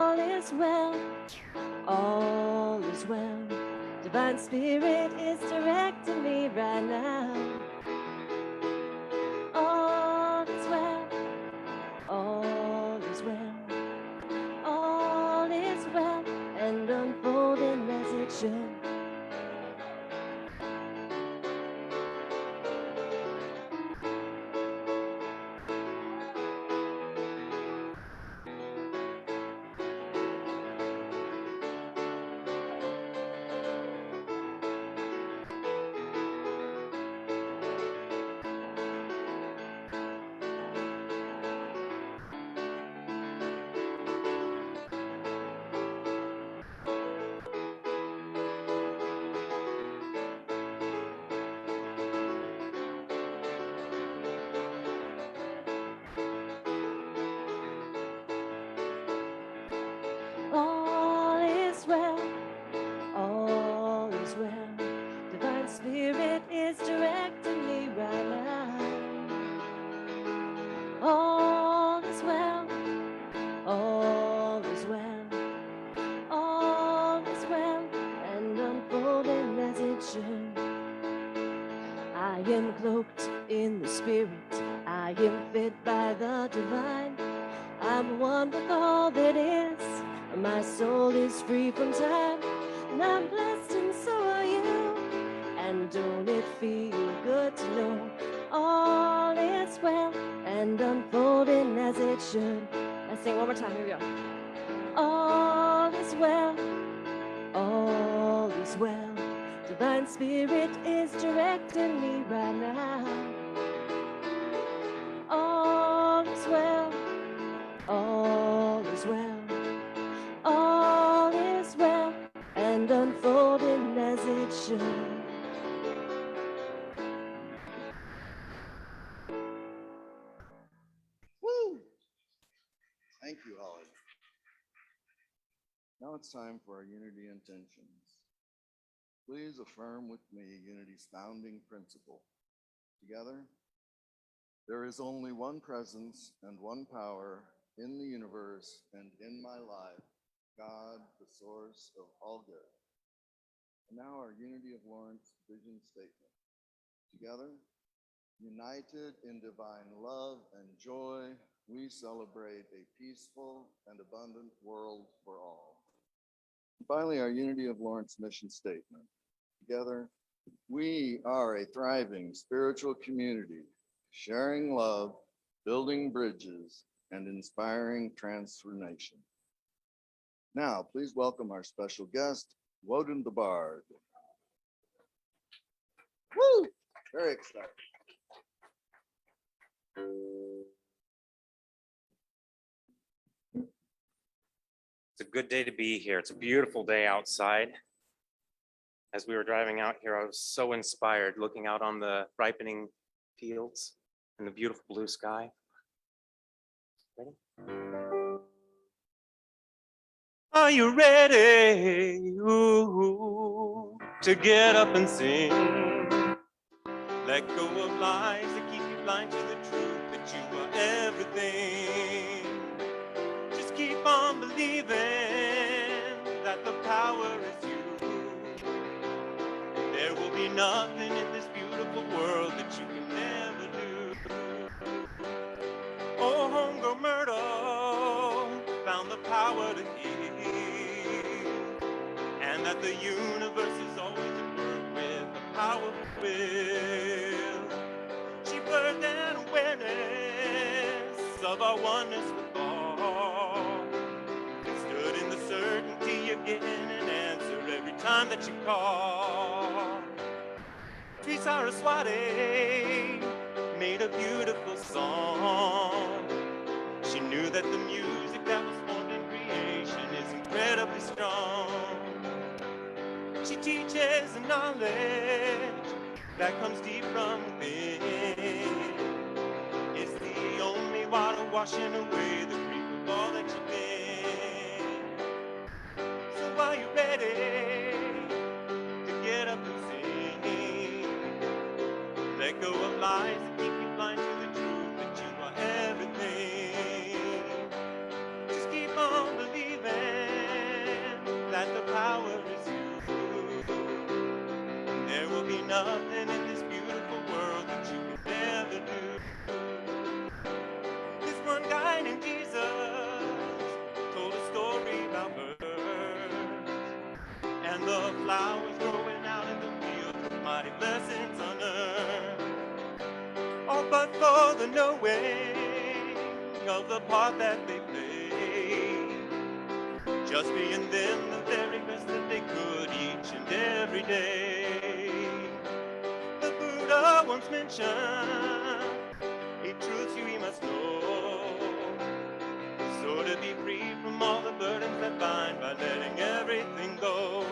All is well, all is well. Divine Spirit is directing me right now. All is well, all is well, all is well, and unfolding as it should. All is well, all is well. Divine Spirit is directing me right now. All is well, all is well, all is well, and unfolding as it should. I am cloaked in the Spirit, I am fed by the divine. I'm one with all that is, my soul is free from time, and I'm blessed and so are you. And don't it feel good to know all is well and unfolding as it should. Let's sing one more time, here we go. All is well, all is well. Divine Spirit is directing me right now. All is well, all is well, all is well, and unfolding as it should. Woo! Thank you, Holly. Now it's time for our unity intentions. Please affirm with me unity's founding principle. Together, there is only one presence and one power in the universe and in my life, God, the source of all good. And now our Unity of Lawrence vision statement. Together, united in divine love and joy, we celebrate a peaceful and abundant world for all. And finally, our Unity of Lawrence mission statement. Together, we are a thriving spiritual community, sharing love, building bridges, and inspiring transformation. Now, please welcome our special guest, Woden the Bard. Woo! Very excited. It's a good day to be here. It's a beautiful day outside. As we were driving out here, I was so inspired looking out on the ripening fields and the beautiful blue sky. Ready? Are you ready to get up and sing? Let go of lies that keep you blind to the truth that you are everything. Just keep on believing that the power is you. There will be nothing in this beautiful world that you can never do. Oh, homegirl Myrtle found the power to heal, and that the universe is always at work with a powerful will. She birthed an awareness of our oneness with all, and stood in the certainty of getting an answer every time that you call. Sri Saraswati made a beautiful song. She knew that the music that was formed in creation is incredibly strong. She teaches a knowledge that comes deep from within. It's the only water washing away the grief of all that you've been. So are you ready to get up and sing? Let go of lies that keep you blind to the truth that you are everything. Just keep on believing flowers growing out in the fields with mighty lessons unearned. Oh, but for the knowing of the part that they played, just being them the very best that they could each and every day. The Buddha once mentioned 8 truths we must know, so to be free from all the burdens that bind by letting everything go.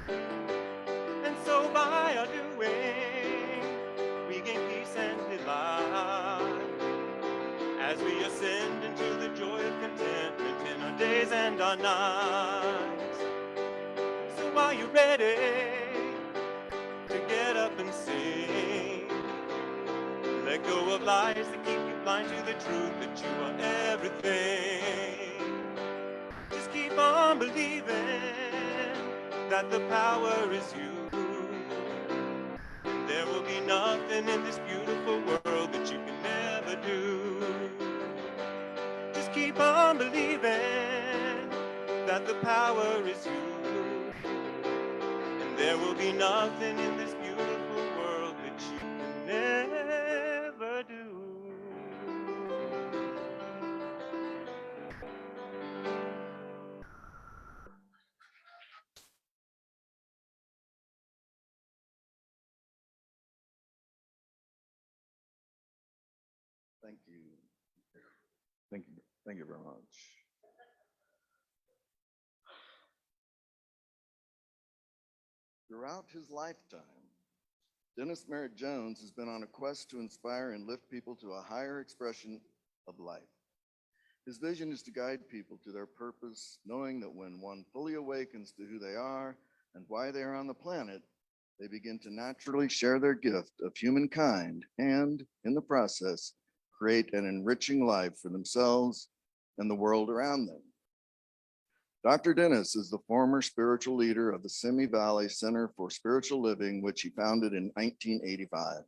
And so by our doing, we gain peace and delight as we ascend into the joy of contentment in our days and our nights. So are you ready to get up and sing? Let go of lies that keep you blind to the truth that you are everything. Just keep on believing that the power is you. And there will be nothing in this beautiful world that you can never do. Just keep on believing that the power is you. And there will be nothing in this beautiful world that you can never do. Thank you. Thank you. Thank you very much. Throughout his lifetime, Dennis Merritt-Jones has been on a quest to inspire and lift people to a higher expression of life. His vision is to guide people to their purpose, knowing that when one fully awakens to who they are and why they are on the planet, they begin to naturally share their gift of humankind and, in the process, create an enriching life for themselves and the world around them. Dr. Dennis is the former spiritual leader of the Simi Valley Center for Spiritual Living, which he founded in 1985.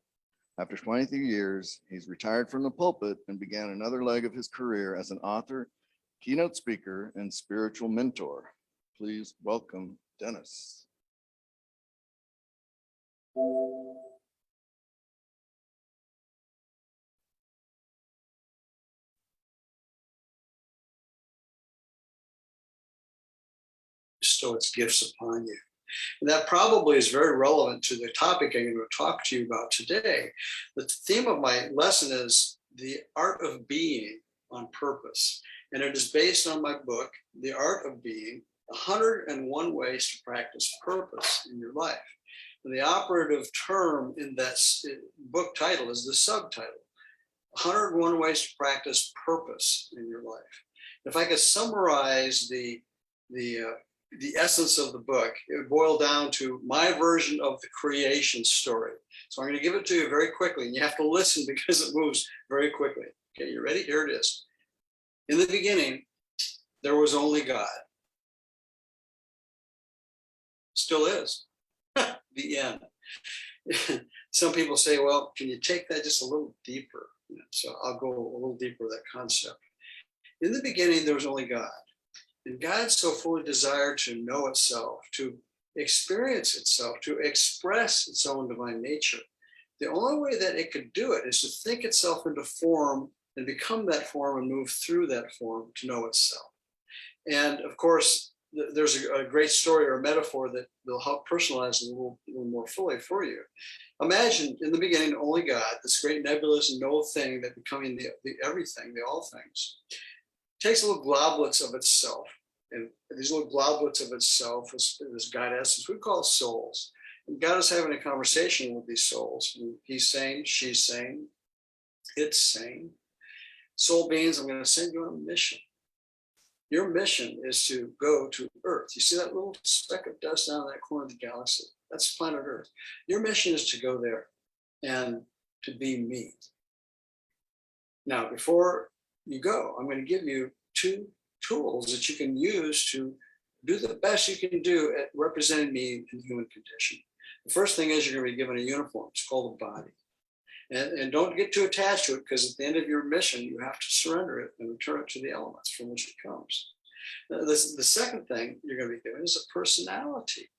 After 23 years, he's retired from the pulpit and began another leg of his career as an author, keynote speaker, and spiritual mentor. Please welcome Dennis. Bestow its gifts upon you. And that probably is very relevant to the topic I'm going to talk to you about today. The theme of my lesson is the art of being on purpose. And it is based on my book, The Art of Being, 101 Ways to Practice Purpose in Your Life. And the operative term in that book title is the subtitle, 101 Ways to Practice Purpose in Your Life. If I could summarize the essence of the book, it would boil down to my version of the creation story. So I'm going to give it to you very quickly, and you have to listen because it moves very quickly. Okay, you ready? Here it is. In the beginning, there was only God. Still is. The end. Some people say, well, can you take that just a little deeper? So I'll go a little deeper with that concept. In the beginning, there was only God. And God so fully desired to know itself, to experience itself, to express its own divine nature. The only way that it could do it is to think itself into form and become that form and move through that form to know itself. And of course, there's a great story or a metaphor that will help personalize it a little more fully for you. Imagine in the beginning, only God, this great nebulous no thing that becoming the everything, the all things, takes little globules of itself. And these little globules of itself, this God essence, we call souls. And God is having a conversation with these souls. And he's saying, she's saying, it's saying, soul beings, I'm going to send you on a mission. Your mission is to go to Earth. You see that little speck of dust down in that corner of the galaxy? That's planet Earth. Your mission is to go there and to be me. Now, before you go, I'm going to give you 2 tools that you can use to do the best you can do at representing me in the human condition. The first thing is you're going to be given a uniform. It's called a body. And don't get too attached to it, because at the end of your mission, you have to surrender it and return it to the elements from which it comes. Now, the second thing you're going to be given is a personality.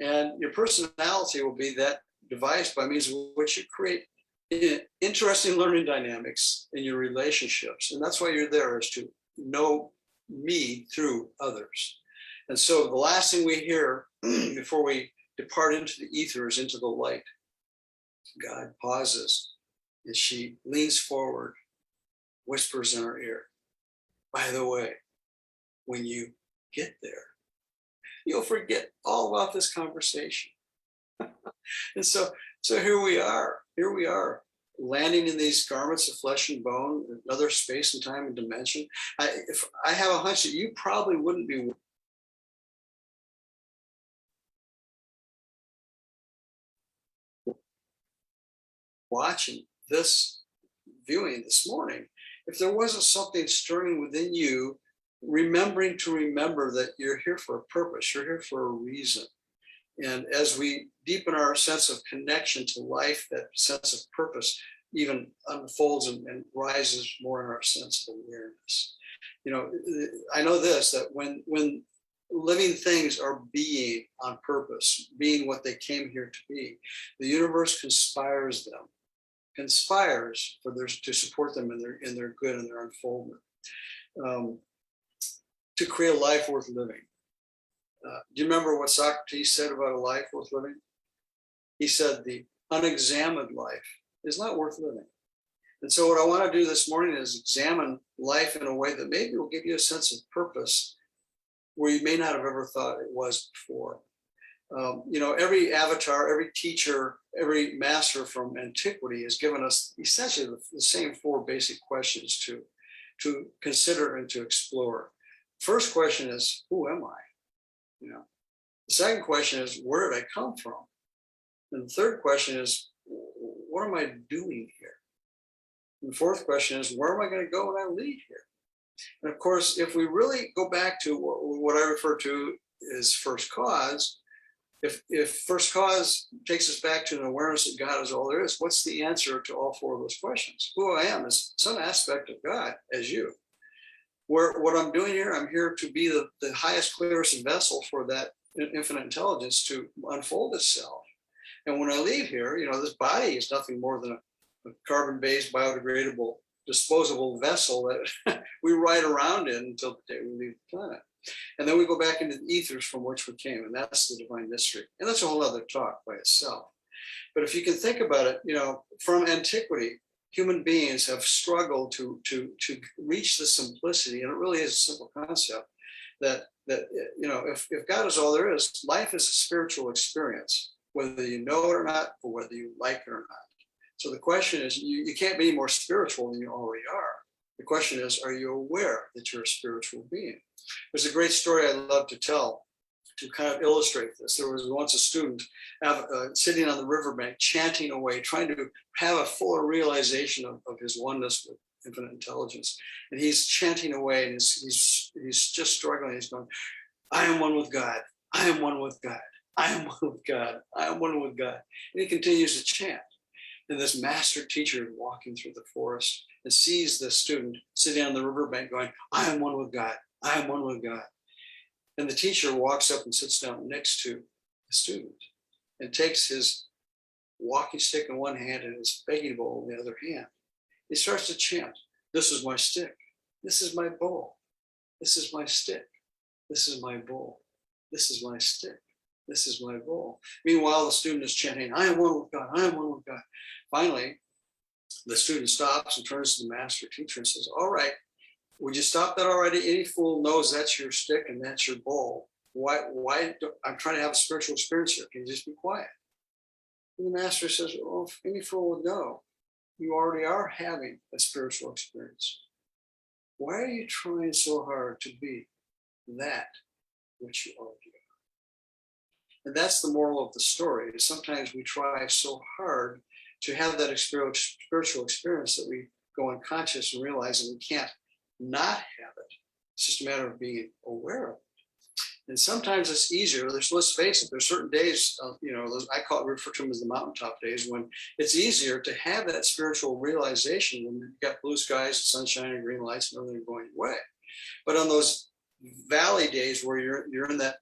And your personality will be that device by means of which you create interesting learning dynamics in your relationships. And that's why you're there, is to know me through others. And so the last thing we hear before we depart into the ethers, into the light, God pauses and she leans forward, whispers in our ear, by the way, when you get there, you'll forget all about this conversation. And so here we are, landing in these garments of flesh and bone, another space and time and dimension. I have a hunch that you probably wouldn't be watching this viewing this morning if there wasn't something stirring within you, remembering to remember that you're here for a purpose, you're here for a reason. And as we deepen our sense of connection to life, that sense of purpose even unfolds and rises more in our sense of awareness. You know, I know this, that when living things are being on purpose, being what they came here to be, the universe conspires for to support them in their good and their unfoldment, to create a life worth living. Do you remember what Socrates said about a life worth living? He said, the unexamined life is not worth living. And so what I want to do this morning is examine life in a way that maybe will give you a sense of purpose where you may not have ever thought it was before. You know, every avatar, every teacher, every master from antiquity has given us essentially the same four basic questions to consider and to explore. First question is, who am I? You know, the second question is, where did I come from? And the third question is, what am I doing here? And the fourth question is, where am I going to go when I leave here? And of course, if we really go back to what I refer to as first cause, if first cause takes us back to an awareness that God is all there is, what's the answer to all four of those questions? Who I am is some aspect of God as you. What I'm doing here, I'm here to be the highest, clearest vessel for that infinite intelligence to unfold itself. And when I leave here, you know, this body is nothing more than a carbon-based, biodegradable, disposable vessel that we ride around in until the day we leave the planet. And then we go back into the ethers from which we came, and that's the divine mystery. And that's a whole other talk by itself. But if you can think about it, you know, from antiquity, human beings have struggled to reach the simplicity, and it really is a simple concept that you know, if God is all there is, life is a spiritual experience, whether you know it or not, or whether you like it or not. So the question is, you can't be more spiritual than you already are. The question is, are you aware that you're a spiritual being? There's a great story I love to tell to kind of illustrate this. There was once a student sitting on the riverbank, chanting away, trying to have a fuller realization of his oneness with infinite intelligence. And he's chanting away, and he's just struggling. He's going, I am one with God. I am one with God. I am one with God. I am one with God. And he continues to chant. And this master teacher walking through the forest and sees the student sitting on the riverbank going, I am one with God. I am one with God. And the teacher walks up and sits down next to the student and takes his walking stick in one hand and his begging bowl in the other hand. He starts to chant, this is my stick. This is my bowl. This is my stick. This is my bowl. This is my stick. This is my bowl. Meanwhile, the student is chanting, I am one with God. I am one with God. Finally, the student stops and turns to the master teacher and says, all right, would you stop that already? Any fool knows that's your stick and that's your bowl. Why I'm trying to have a spiritual experience here. Can you just be quiet? And the master says, well, if any fool would know, you already are having a spiritual experience. Why are you trying so hard to be that which you already are? And that's the moral of the story. Is sometimes we try so hard to have that spiritual experience that we go unconscious and realize that we can't not have it. It's just a matter of being aware of it. And sometimes it's easier. Let's face it, there's certain days, you know, I refer to them as the mountaintop days, when it's easier to have that spiritual realization when you've got blue skies, sunshine, and green lights, and everything going your way. But on those valley days where you're in that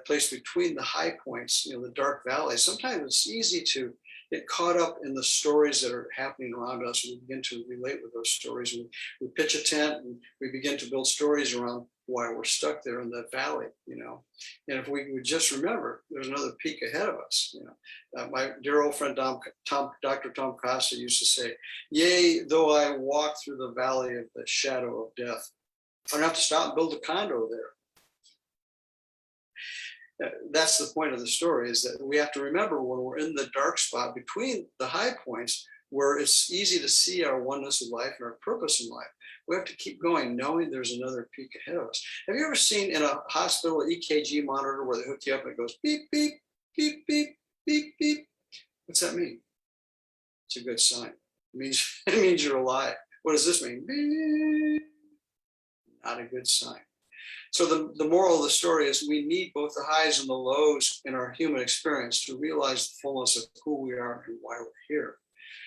place between the high points, the dark valleys, sometimes it's easy to get caught up in the stories that are happening around us. We begin to relate with those stories. We pitch a tent and we begin to build stories around why we're stuck there in that valley, And if we would just remember, there's another peak ahead of us. My dear old friend Dr. Tom Costa used to say, "Yea, though I walk through the valley of the shadow of death, I don't have to stop and build a condo there." That's the point of the story, is that we have to remember when we're in the dark spot between the high points where it's easy to see our oneness of life and our purpose in life. We have to keep going, knowing there's another peak ahead of us. Have you ever seen in a hospital an EKG monitor where they hook you up and it goes beep, beep, beep, beep, beep, beep? What's that mean? It's a good sign. It means you're alive. What does this mean? Beep. Not a good sign. So the moral of the story is we need both the highs and the lows in our human experience to realize the fullness of who we are and why we're here.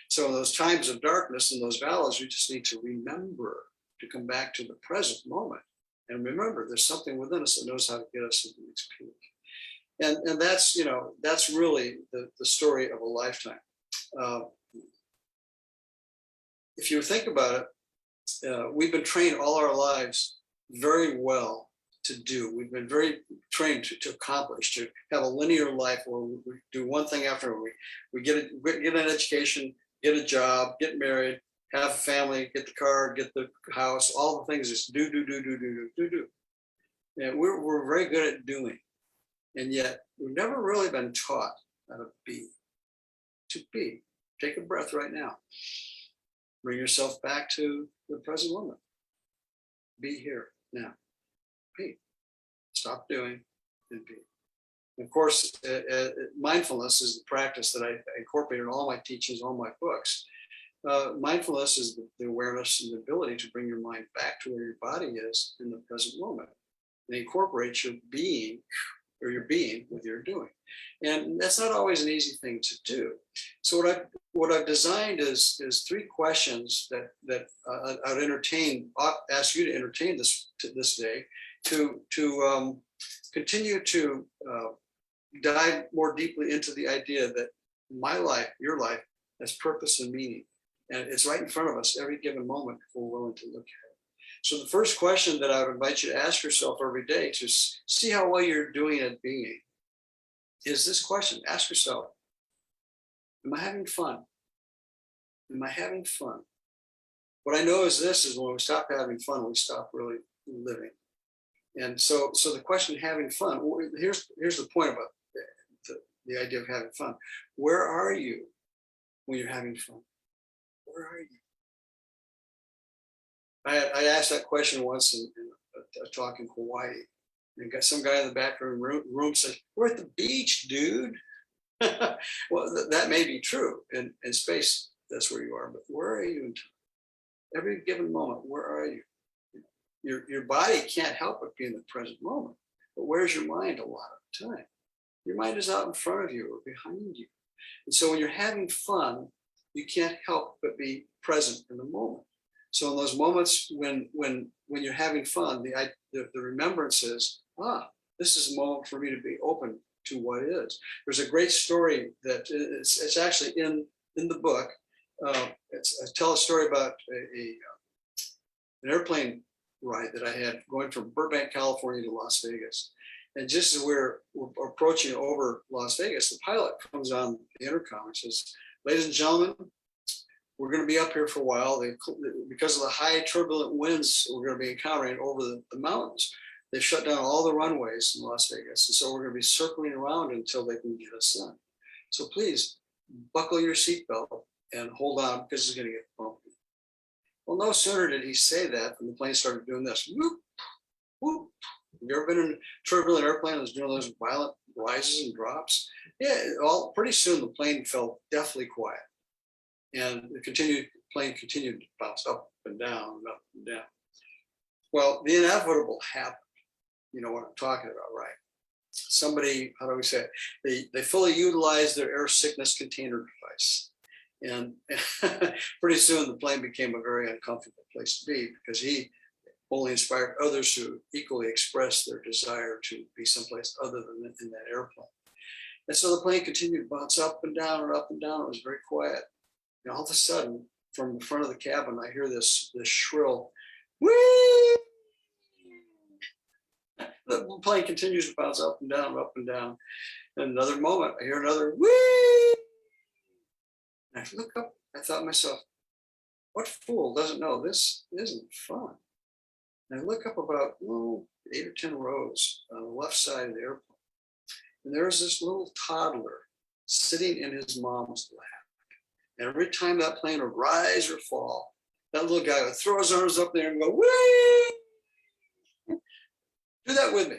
So in those times of darkness, in those valleys, we just need to remember to come back to the present moment. And remember, there's something within us that knows how to get us to the next peak. And that's, that's really the story of a lifetime. If you think about it, we've been trained all our lives very well to do. We've been very trained to accomplish, to have a linear life where we do one thing after another. We get an education, get a job, get married, have a family, get the car, get the house, all the things just do. And we're very good at doing. And yet we've never really been taught how to be. To be. Take a breath right now. Bring yourself back to the present moment. Be here now. Be. Stop doing and be. And of course, mindfulness is the practice that I incorporate in all my teachings, all my books. Mindfulness is the awareness and the ability to bring your mind back to where your body is in the present moment and incorporate your being with your doing. And that's not always an easy thing to do. So what I've designed is 3 questions that I'd ask you to entertain this day to continue to dive more deeply into the idea that my life, your life, has purpose and meaning. And it's right in front of us every given moment if we're willing to look at it. So the first question that I would invite you to ask yourself every day to see how well you're doing at being is this question. Ask yourself, am I having fun? Am I having fun? What I know is when we stop having fun, we stop really living. And so the question, having fun, here's the point about the idea of having fun. Where are you when you're having fun? Where are you? I asked that question once in a talk in Hawaii. And got some guy in the back room said, "We're at the beach, dude." Well, that may be true. In space, that's where you are. But where are you in time? Every given moment, where are you? Your body can't help but be in the present moment. But where's your mind a lot of the time? Your mind is out in front of you or behind you. And so when you're having fun, you can't help but be present in the moment. So in those moments when you're having fun, the remembrance is, this is a moment for me to be open to what is. There's a great story that it's actually in the book. I tell a story about an airplane ride that I had going from Burbank, California to Las Vegas. And just as we're approaching over Las Vegas, the pilot comes on the intercom and says, "Ladies and gentlemen, we're going to be up here for a while. Because of the high turbulent winds we're going to be encountering over the mountains, they've shut down all the runways in Las Vegas. And so we're going to be circling around until they can get us in. So please buckle your seatbelt and hold on because it's going to get bumpy." Well, no sooner did he say that than the plane started doing this. Whoop, whoop. Have you ever been in a turbulent airplane that's doing those violent rises and drops? Yeah, pretty soon the plane fell deathly quiet. And the plane continued to bounce up and down and up and down. Well, the inevitable happened. You know what I'm talking about, right? Somebody, how do we say it? They fully utilized their air sickness container device. And pretty soon the plane became a very uncomfortable place to be because he only inspired others to equally express their desire to be someplace other than in that airplane. And so the plane continued to bounce up and down and up and down. It was very quiet. And all of a sudden, from the front of the cabin, I hear this shrill, whee! The plane continues to bounce up and down, up and down. And another moment, I hear another whee! And I look up, I thought to myself, what fool doesn't know this isn't fun? And I look up about 8 or 10 rows on the left side of the airplane. And there's this little toddler sitting in his mom's lap. And every time that plane would rise or fall, that little guy would throw his arms up there and go, whee! Do that with me.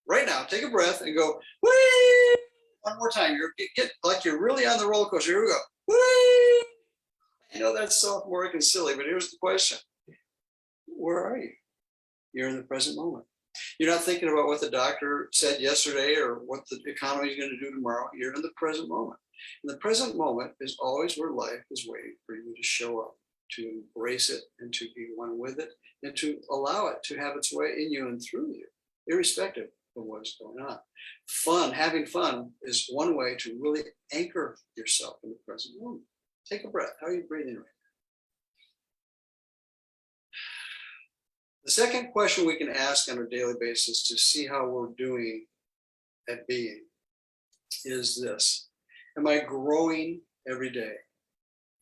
Right now, take a breath and go, whee! One more time. Get like you're really on the roller coaster. Here we go. Whee! I know that's sophomoric and silly, but here's the question. Where are you? You're in the present moment. You're not thinking about what the doctor said yesterday or what the economy is going to do tomorrow. You're in the present moment. And the present moment is always where life is waiting for you to show up, to embrace it and to be one with it and to allow it to have its way in you and through you, irrespective of what's going on. Fun, having fun is one way to really anchor yourself in the present moment. Take a breath. How are you breathing right now? The second question we can ask on a daily basis to see how we're doing at being is this. Am I growing every day?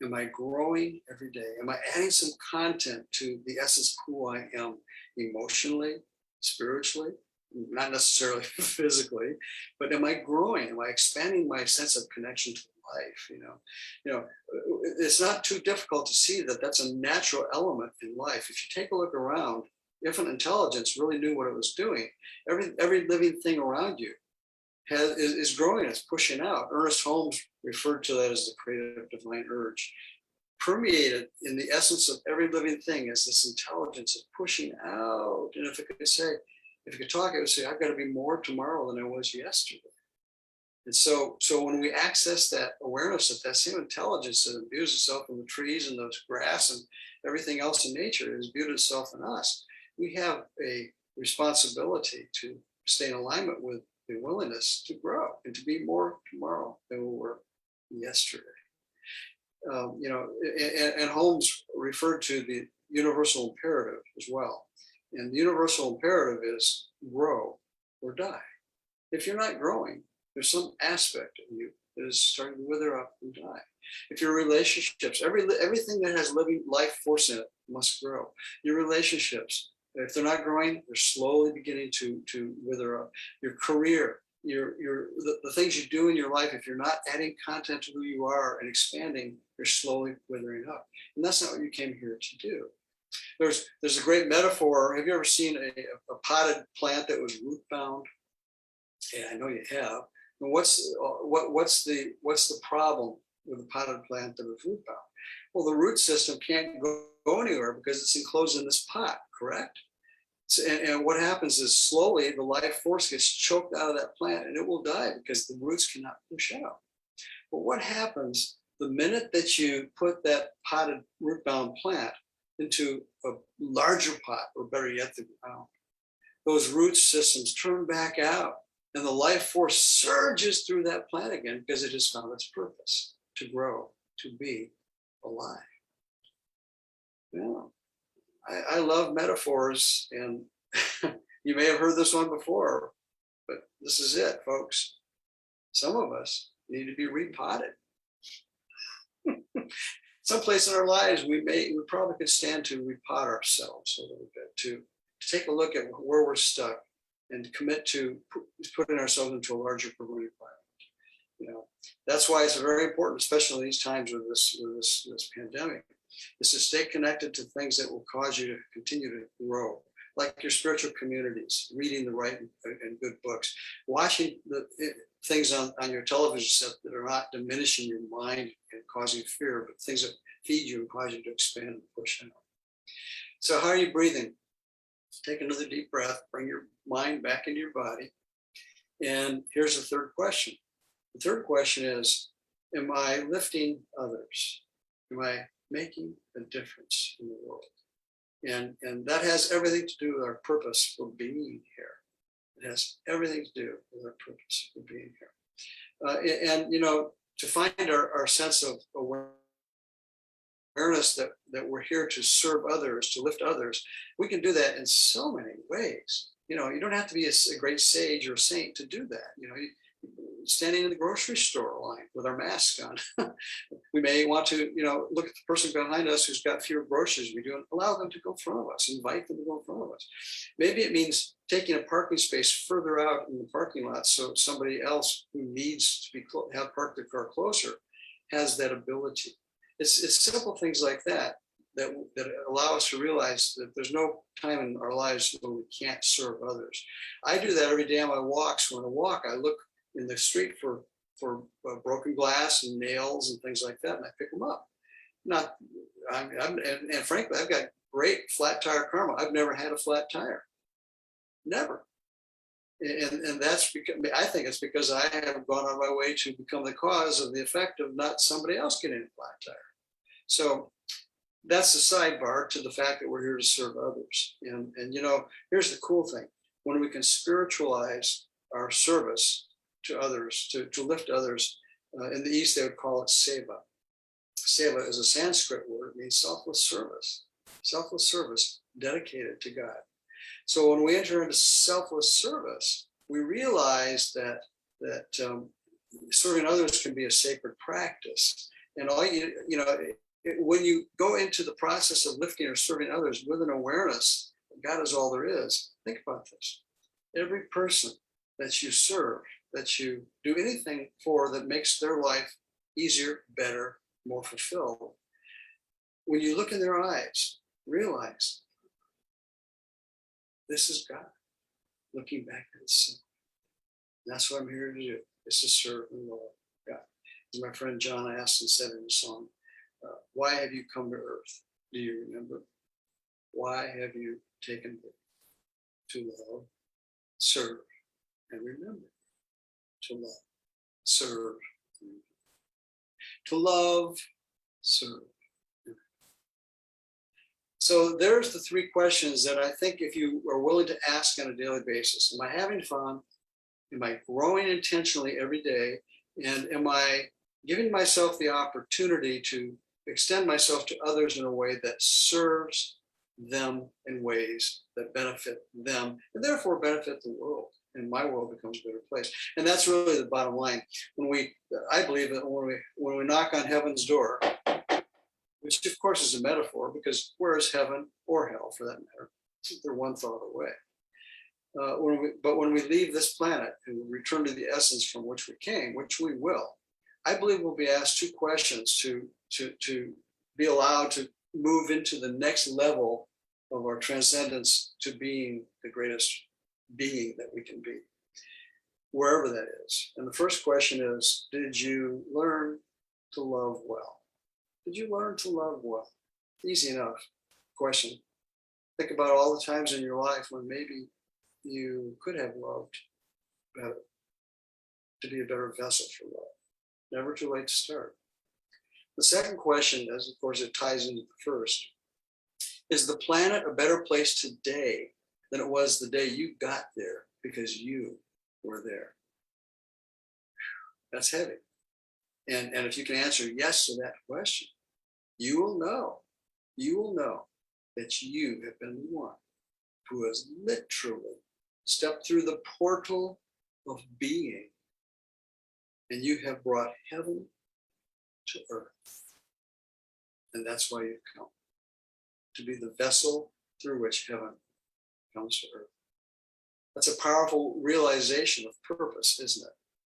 Am I growing every day? Am I adding some content to the essence of who I am emotionally, spiritually, not necessarily physically, but am I growing? Am I expanding my sense of connection to life? You know, it's not too difficult to see that that's a natural element in life. If you take a look around, if an intelligence really knew what it was doing, every living thing around you is growing, it's pushing out. Ernest Holmes referred to that as the creative divine urge. Permeated in the essence of every living thing is this intelligence of pushing out. And if it could talk, it would say, I've got to be more tomorrow than I was yesterday. And so when we access that awareness of that same intelligence that imbues itself in the trees and the grass and everything else in nature has imbued itself in us, we have a responsibility to stay in alignment with the willingness to grow and to be more tomorrow than we were yesterday. And Holmes referred to the universal imperative as well. And the universal imperative is grow or die. If you're not growing, there's some aspect of you that is starting to wither up and die. If your relationships, everything that has living life force in it must grow. Your relationships, if they're not growing, they're slowly beginning to wither up. Your career, the things you do in your life, if you're not adding content to who you are and expanding, you're slowly withering up. And that's not what you came here to do. There's a great metaphor. Have you ever seen a potted plant that was root bound? Yeah, I know you have. And what's the problem with a potted plant that is root bound? Well, the root system can't go anywhere because it's enclosed in this pot, correct? So, and what happens is slowly the life force gets choked out of that plant and it will die because the roots cannot push out. But what happens the minute that you put that potted root bound plant into a larger pot, or better yet, the ground, those root systems turn back out and the life force surges through that plant again because it has found its purpose to grow, to be alive. Yeah. I love metaphors, and you may have heard this one before, but this is it, folks. Some of us need to be repotted. Someplace in our lives, we probably could stand to repot ourselves a little bit, to take a look at where we're stuck and commit to putting ourselves into a larger permanent environment. That's why it's very important, especially in these times with this pandemic, is to stay connected to things that will cause you to continue to grow, like your spiritual communities, reading the right and good books, watching the things on your television set that are not diminishing your mind and causing fear, but things that feed you and cause you to expand and push out. So how are you breathing? Take another deep breath, bring your mind back into your body. And here's the third question. The third question is, am I lifting others? Am I making a difference in the world? And that has everything to do with our purpose for being here. It has everything to do with our purpose for being here. And to find our sense of awareness that we're here to serve others, to lift others, we can do that in so many ways. You don't have to be a great sage or saint to do that. Standing in the grocery store line with our masks on, we may want to, look at the person behind us who's got fewer groceries we do and allow them to go in front of us, invite them to go in front of us. Maybe it means taking a parking space further out in the parking lot so somebody else who needs to have parked their car closer has that ability. It's simple things like that allow us to realize that there's no time in our lives when we can't serve others. I do that every day on my walks. When I walk, I look in the street for broken glass and nails and things like that, and I pick them up. And frankly, I've got great flat tire karma. I've never had a flat tire, never. And that's because I think it's because I have gone on my way to become the cause of the effect of not somebody else getting a flat tire. So that's the sidebar to the fact that we're here to serve others. And here's the cool thing: when we can spiritualize our service to others, to lift others, in the East they would call it seva. Seva is a Sanskrit word. It means selfless service dedicated to God. So when we enter into selfless service, we realize that serving others can be a sacred practice. And when you go into the process of lifting or serving others with an awareness that God is all there is, think about this. Every person that you serve, that you do anything for that makes their life easier, better, more fulfilled, when you look in their eyes, realize this is God looking back at himself. That's what I'm here to do, is to serve and love God. As my friend John Aston said in the song, why have you come to earth? Do you remember? Why have you taken birth? To love, serve, and remember. To love, serve, and remember. To love, serve. So there's the three questions that I think if you are willing to ask on a daily basis: am I having fun? Am I growing intentionally every day? And am I giving myself the opportunity to extend myself to others in a way that serves them in ways that benefit them and therefore benefit the world? And my world becomes a better place. And that's really the bottom line. I believe that when we knock on heaven's door, which of course is a metaphor, because where is heaven or hell for that matter? They're one thought away. But when we leave this planet and we return to the essence from which we came, which we will, I believe we'll be asked two questions to be allowed to move into the next level of our transcendence to being the greatest being that we can be, wherever that is. And the first question is, did you learn to love well? Did you learn to love well? Easy enough question. Think about all the times in your life when maybe you could have loved better, to be a better vessel for love. Never too late to start. The second question, as of course it ties into the first, is the planet a better place today than it was the day you got there because you were there? That's heavy. And if you can answer yes to that question, you will know that you have been the one who has literally stepped through the portal of being, and you have brought heaven to earth. And that's why you've come, to be the vessel through which heaven comes to earth. That's a powerful realization of purpose, isn't it?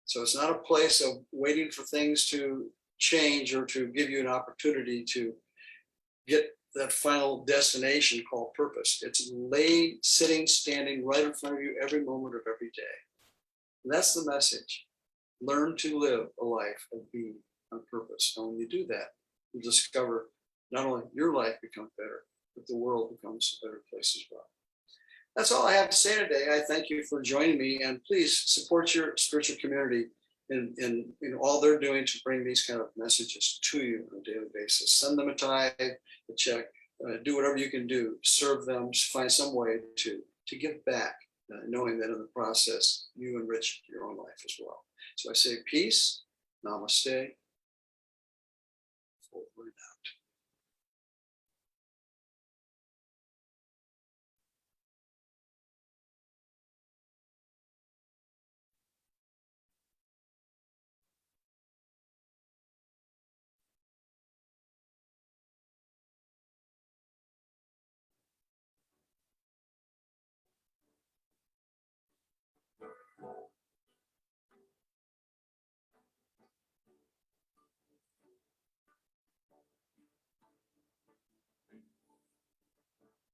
So it's not a place of waiting for things to change or to give you an opportunity to get that final destination called purpose. It's sitting, standing right in front of you every moment of every day. And that's the message. Learn to live a life of being on purpose. And when you do that, you discover not only your life becomes better, but the world becomes a better place as well. That's all I have to say today. I thank you for joining me, and please support your spiritual community in all they're doing to bring these kind of messages to you on a daily basis. Send them a tithe, a check, do whatever you can do, serve them, find some way to give back, knowing that in the process, you enrich your own life as well. So I say peace, namaste, over and out.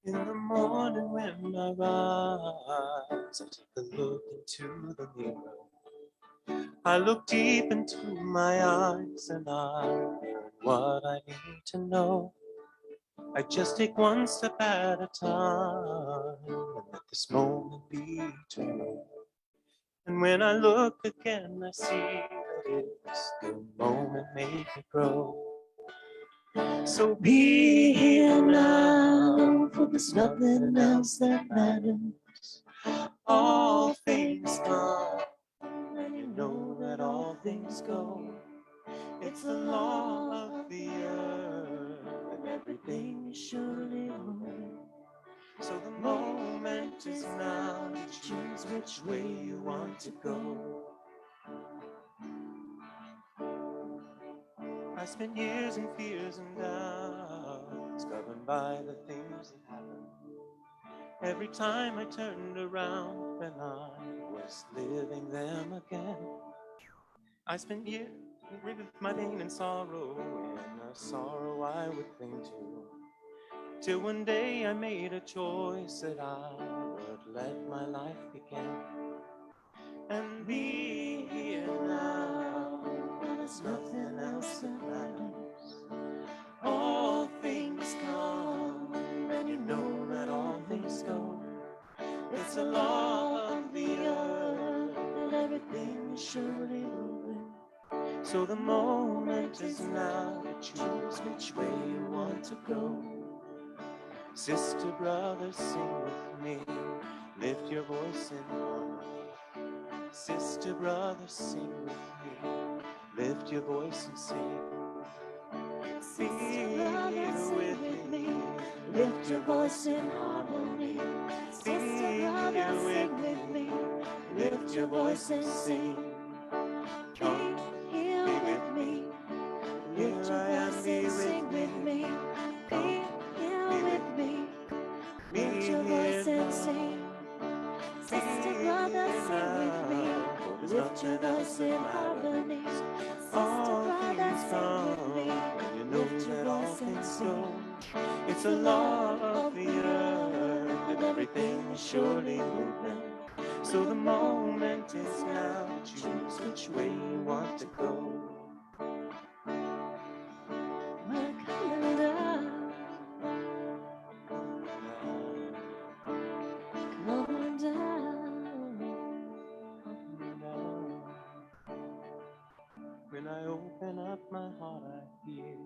In the morning when I rise, I take a look into the mirror. I look deep into my eyes and I learn what I need to know. I just take one step at a time and let this moment be eternal. And when I look again, I see that it's the moment made me grow. So be here now, for there's nothing else that matters. All things come, and you know that all things go. It's the law of the earth, and everything is surely moving. So the moment is now to choose which way you want to go. I spent years in fears and doubts, governed by the things that happened. Every time I turned around, and I was living them again. I spent years with my pain and sorrow, and a sorrow I would cling to. Till one day I made a choice that I would let my life begin. And be here now, there's nothing else that matters. All things come, and you know that all things go. It's a law of the earth, that everything is surely moving. So the moment is now to choose which way you want to go. Sister, brother, sing with me. Lift your voice in harmony. Sister, brother, sing with me. Lift your voice and sing. Sister, brother, sing with me. Lift your voice in harmony. Sister, brother, sing with me. Lift your voice and sing. Come, here with me. Lift your voice and sing with me. Be here with me. Lift your voice and sing. Sister, brother, sing with me. Lift your voice in harmony. Sister, brother, sing with me. Lift your voice and sing. It's a law of the earth, and everything is surely moving. So the moment is now to choose which way you want to go. We're coming down, coming down. When I open up my heart, I hear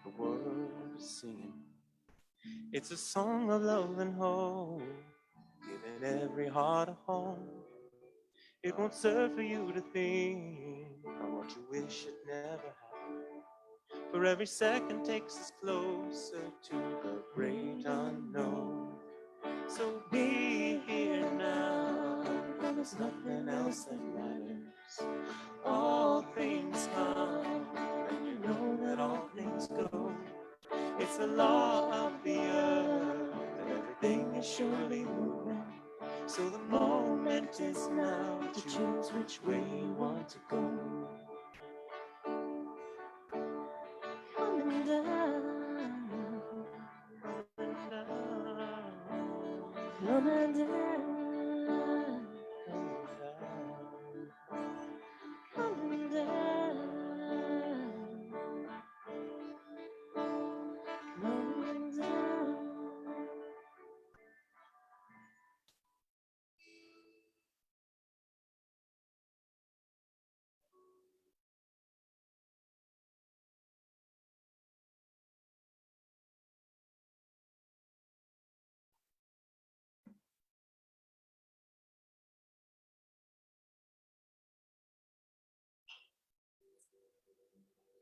the world singing. It's a song of love and hope, giving every heart a home. It won't serve for you to think on what you wish it never happened. For every second takes us closer to the great unknown. So be here now, for there's nothing else that matters. All things come, and you know that all things go. It's the law of the earth, that everything is surely moving. So the moment is now to choose which way you want to go. Coming down, coming down, coming down.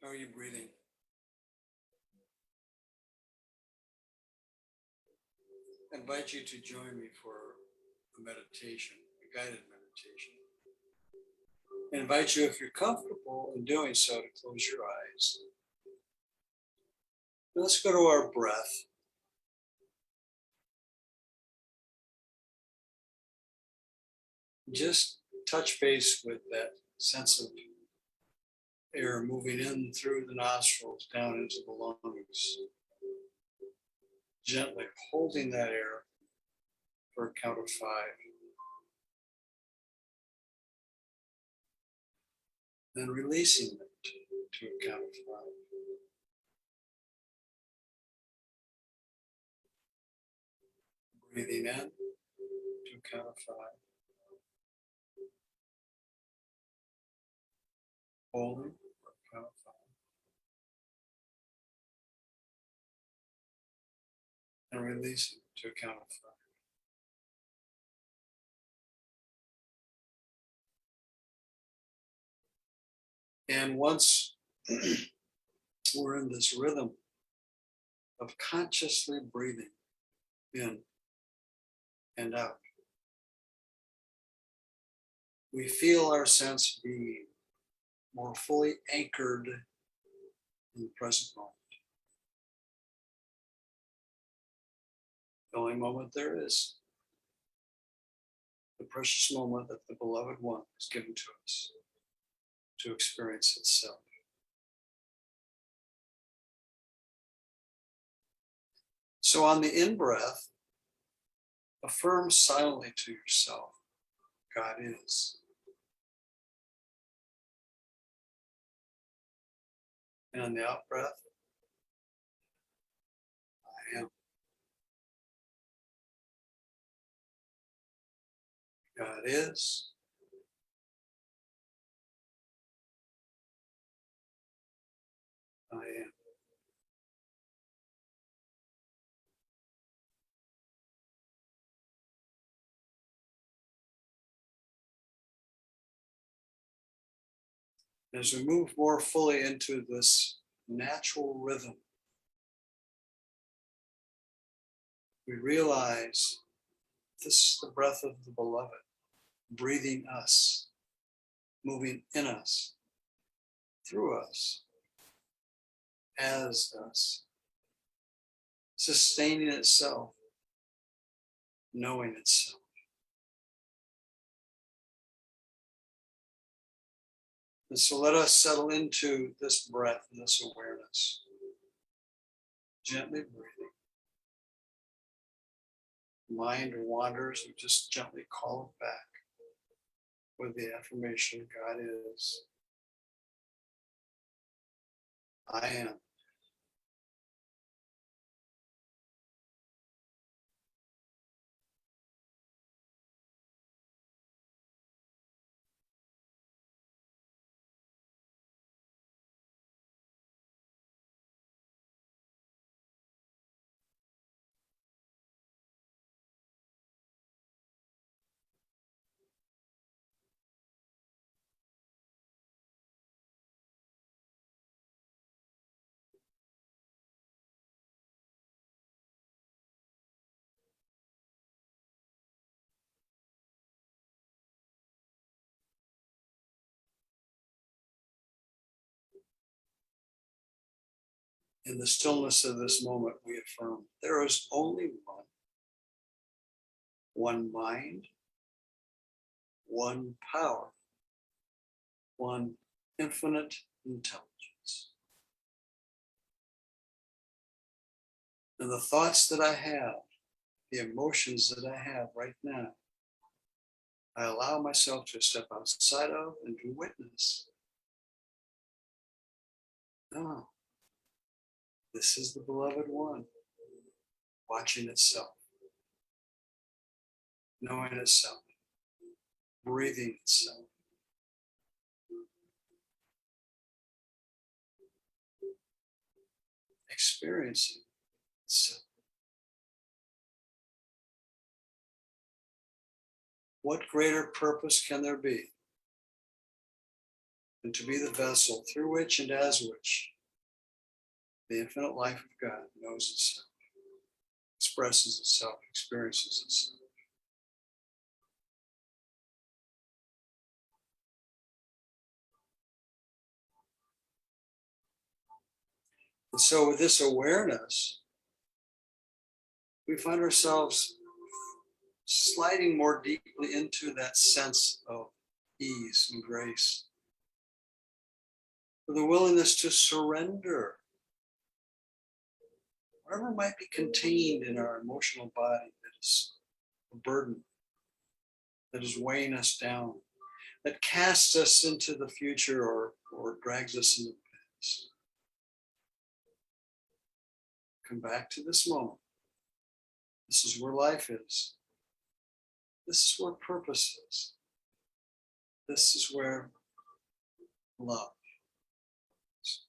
How are you breathing? I invite you to join me for a meditation, a guided meditation. I invite you, if you're comfortable in doing so, to close your eyes. Let's go to our breath. Just touch base with that sense of air moving in through the nostrils down into the lungs. Gently holding that air for a count of 5. Then releasing it to a count of 5. Breathing in to a count of 5. Holding for a count of 5. And releasing to a count of 5. And once we're in this rhythm of consciously breathing in and out, we feel our sense being more fully anchored in the present moment. The only moment there is, the precious moment that the beloved one has given to us to experience itself. So on the in-breath, affirm silently to yourself, God is. And on the out-breath, I am. God is. I am. As we move more fully into this natural rhythm, we realize this is the breath of the beloved, breathing us, moving in us, through us, as us, sustaining itself, knowing itself. And so let us settle into this breath and this awareness, gently breathing. Mind wanders, we just gently call it back with the affirmation, God is. I am. In the stillness of this moment, we affirm there is only one mind, one power, one infinite intelligence. And the thoughts that I have, the emotions that I have right now, I allow myself to step outside of and to witness. Oh, this is the beloved one, watching itself, knowing itself, breathing itself. Experiencing itself. What greater purpose can there be and to be the vessel through which and as which the infinite life of God knows itself, expresses itself, experiences itself. And so with this awareness, we find ourselves sliding more deeply into that sense of ease and grace, with a willingness to surrender whatever might be contained in our emotional body that is a burden, that is weighing us down, that casts us into the future or drags us into the past. Come back to this moment. This is where life is. This is where purpose is. This is where love is.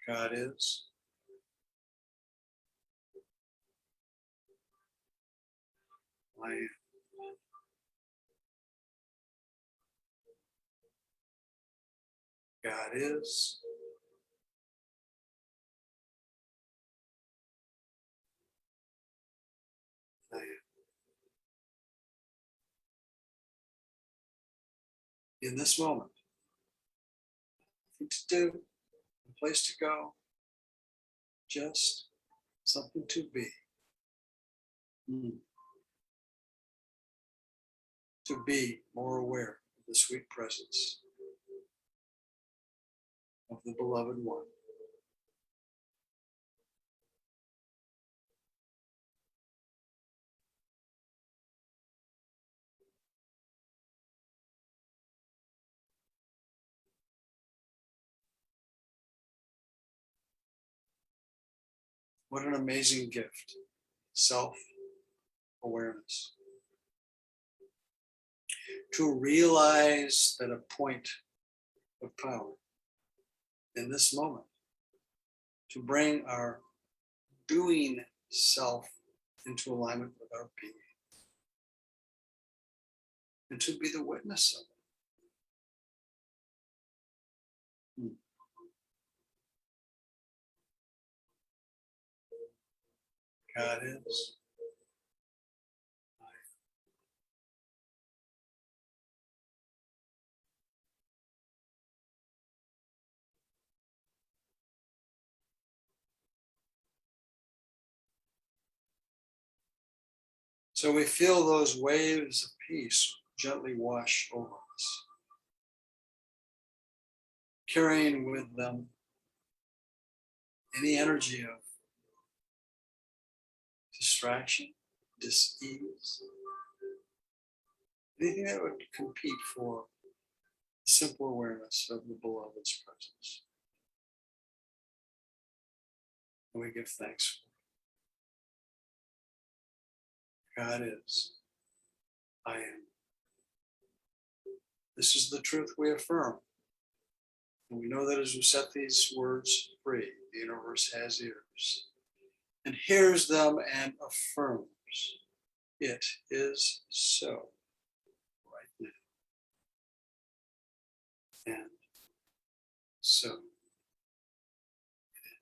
God is. I am. God is. I am. In this moment, nothing to do, a place to go, just something to be. To be more aware of the sweet presence of the beloved one. What an amazing gift, self-awareness. To realize that a point of power in this moment, to bring our doing self into alignment with our being, and to be the witness of it. God is. So we feel those waves of peace gently wash over us, carrying with them any energy of distraction, dis-ease, anything that would compete for the simple awareness of the beloved's presence. And we give thanks for it. God is. I am. This is the truth we affirm. And we know that as we set these words free, the universe has ears and hears them and affirms. It is so right now. And so it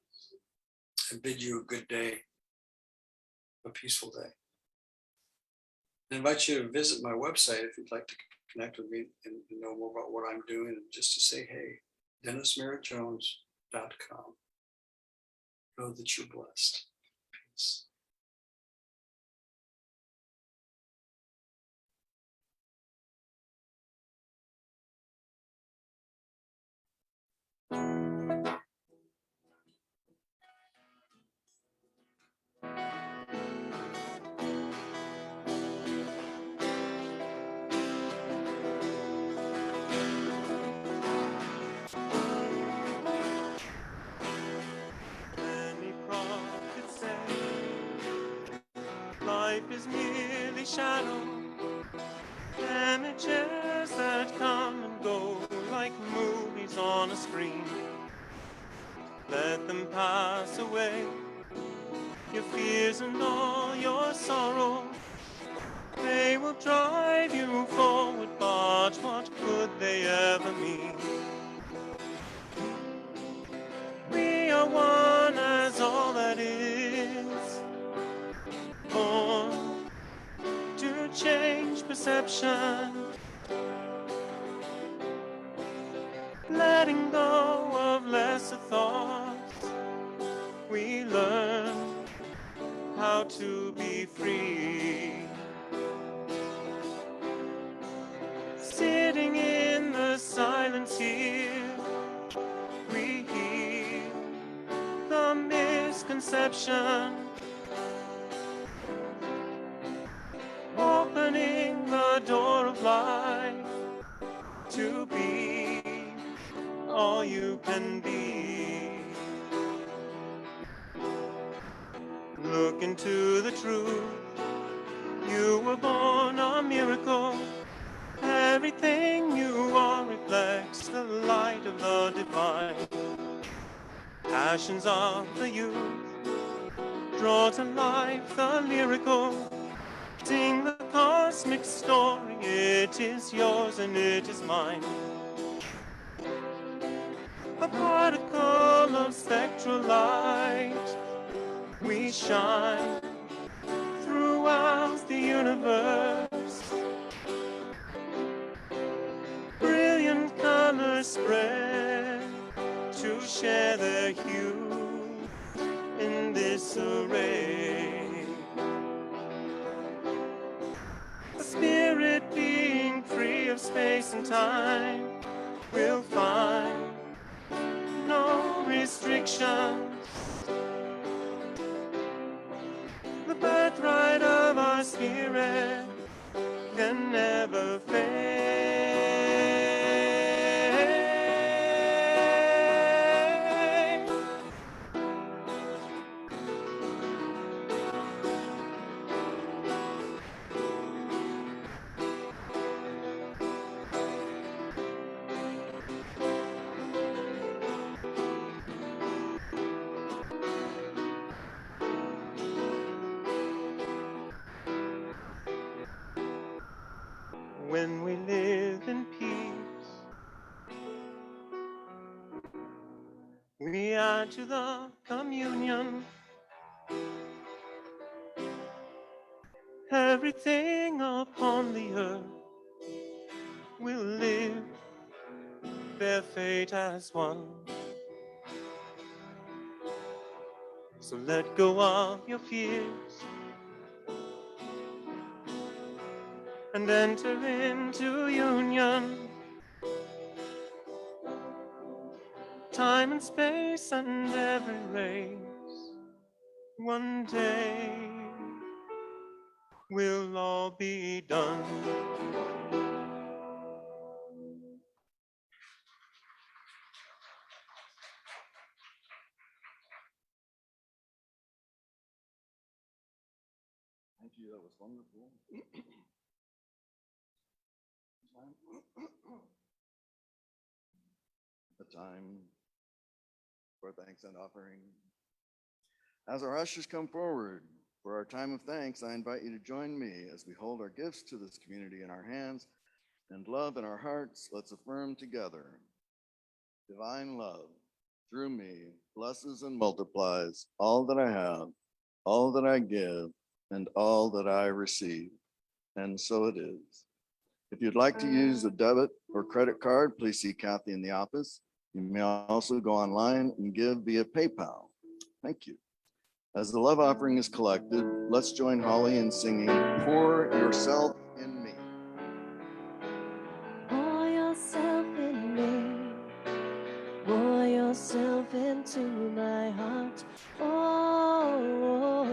is. I bid you a good day, a peaceful day. I invite you to visit my website if you'd like to connect with me and know more about what I'm doing, and just to say, hey, DennisMerritt-Jones.com. Know that you're blessed. Peace. Many prophets say life is merely shadow, images that come and go like movies on a screen. Let them pass away, your fears and all your sorrow. They will drive you forward. change perception. Letting go of lesser thoughts, we learn how to be free. Sitting in the silence here, we hear the misconception, opening the door of life to be all you can be. Look into the truth. You were born a miracle. Everything you are reflects the light of the divine. Passions of the youth draw to life the lyrical. Sing the cosmic story. It is yours and it is mine. A particle of spectral light, we shine throughout the universe. Brilliant colors spread to share their hue in this array. A spirit being free of space and time will find no restrictions. The birthright of our spirit can never fade. When we live in peace, we add to the communion. Everything upon the earth will live their fate as one. So let go of your fears and enter into union. Time and space and every race, one day will all be done. Thank you, that was wonderful. A time for thanks and offering. As our ushers come forward for our time of thanks, I invite you to join me as we hold our gifts to this community in our hands and love in our hearts. Let's affirm together. Divine love through me blesses and multiplies all that I have, all that I give, and all that I receive. And so it is. If you'd like to use a debit or credit card, please see Kathy in the office. You may also go online and give via PayPal. Thank you. As the love offering is collected, let's join Holly in singing Pour Yourself in Me. Pour yourself in me. Pour yourself into my heart. Oh,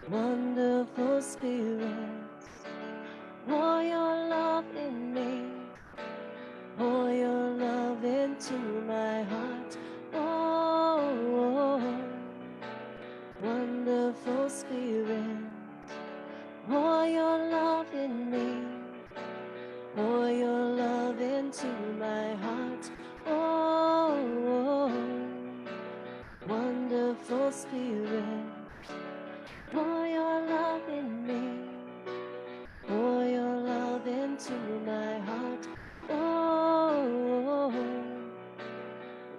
wonderful Spirit. Pour your love in me. Pour your love into my heart. Oh, wonderful Spirit. Pour your love in me. Pour your love into my heart. Oh, wonderful Spirit. Pour your love in me. Pour your love into my heart. Oh,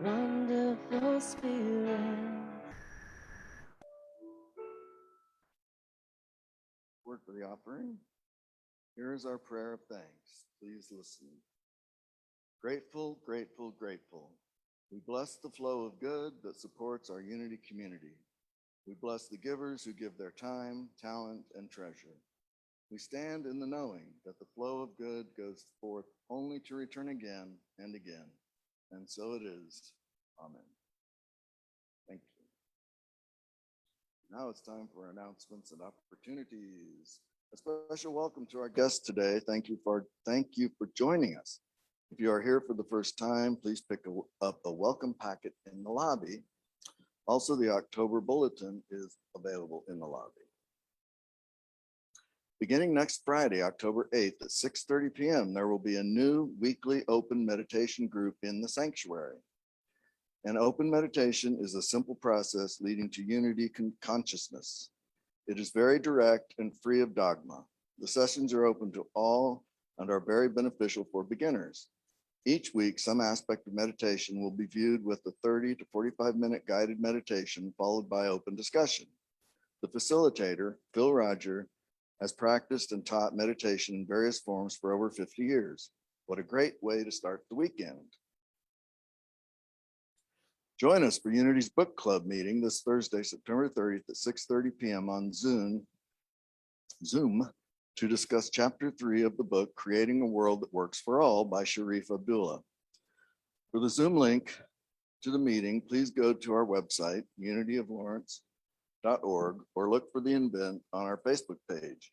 wonderful Spirit. Word for the the offering. Here is our prayer of thanks. Please listen. Grateful, grateful, grateful. We bless the flow of good that supports our Unity community. We bless the givers who give their time, talent, and treasure. We stand in the knowing that the flow of good goes forth only to return again and again. And so it is. Amen. Thank you. Now it's time for announcements and opportunities. A special welcome to our guests today. Thank you for joining us. If you are here for the first time, please pick up a welcome packet in the lobby. Also, the October bulletin is available in the lobby. Beginning next Friday, October 8th at 6:30 p.m., there will be a new weekly open meditation group in the sanctuary. An open meditation is a simple process leading to unity consciousness. It is very direct and free of dogma. The sessions are open to all and are very beneficial for beginners. Each week, some aspect of meditation will be viewed with a 30 to 45-minute guided meditation followed by open discussion. The facilitator, Phil Roger, has practiced and taught meditation in various forms for over 50 years. What a great way to start the weekend. Join us for Unity's book club meeting this Thursday, September 30th at 6:30 p.m. on Zoom to discuss chapter 3 of the book, Creating a World That Works for All by Sharif Abdullah. For the Zoom link to the meeting, please go to our website, unityoflawrence.org, or look for the event on our Facebook page.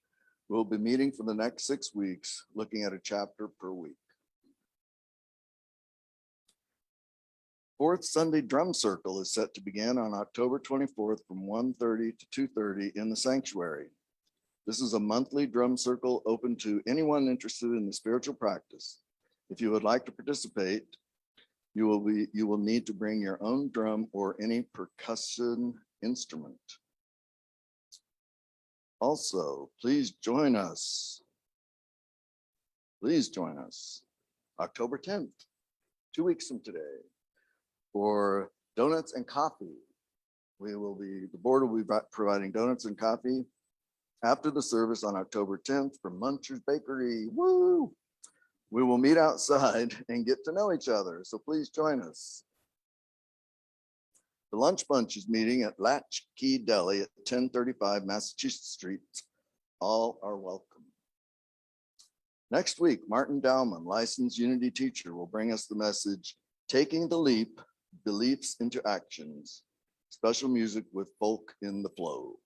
We'll be meeting for the next 6 weeks, looking at a chapter per week. Fourth Sunday Drum Circle is set to begin on October 24th from 1:30 to 2:30 in the sanctuary. This is a monthly drum circle open to anyone interested in the spiritual practice. If you would like to participate, you will need to bring your own drum or any percussion instrument. Also, please join us. October 10th, 2 weeks from today, for donuts and coffee. The board will be providing donuts and coffee after the service on October 10th from Muncher's Bakery. Woo! We will meet outside and get to know each other, so please join us. The Lunch Bunch is meeting at Latchkey Deli at 1035 Massachusetts Street. All are welcome. Next week, Martin Dowman, licensed Unity teacher, will bring us the message, Taking the Leap, Beliefs into Actions. Special music with folk in the flow.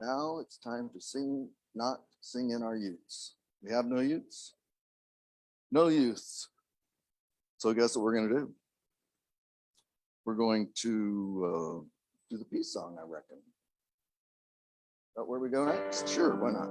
Now it's time to sing, not sing in our youths. We have no youths? No youths. So guess what we're going to do? We're going to do the peace song, I reckon. Is that where we go next? Sure, why not?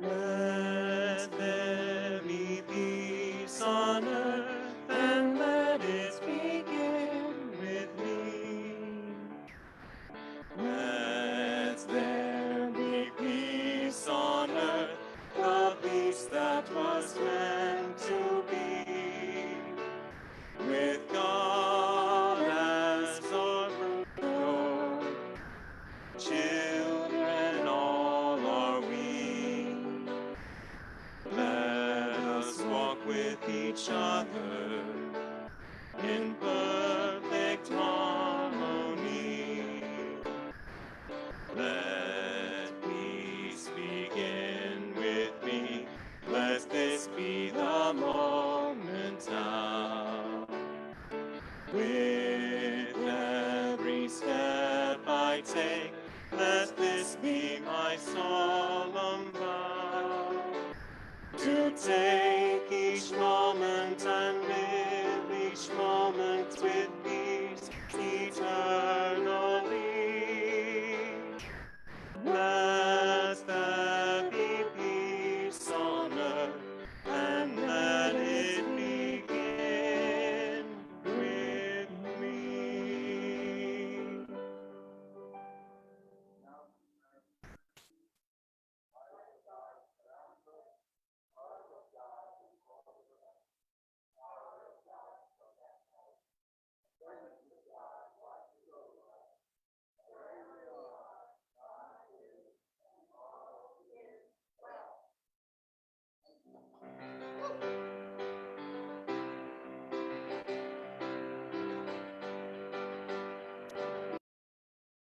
Let there be peace on earth, and let it begin with me. Let there be peace on earth, the peace that was meant to be. With God as our ruler, children all are we. Let us walk with each other in perfect harmony. Let peace begin with me. Let this be the moment now. With every step I take, let this be my solemn vow. To take each moment and live each moment with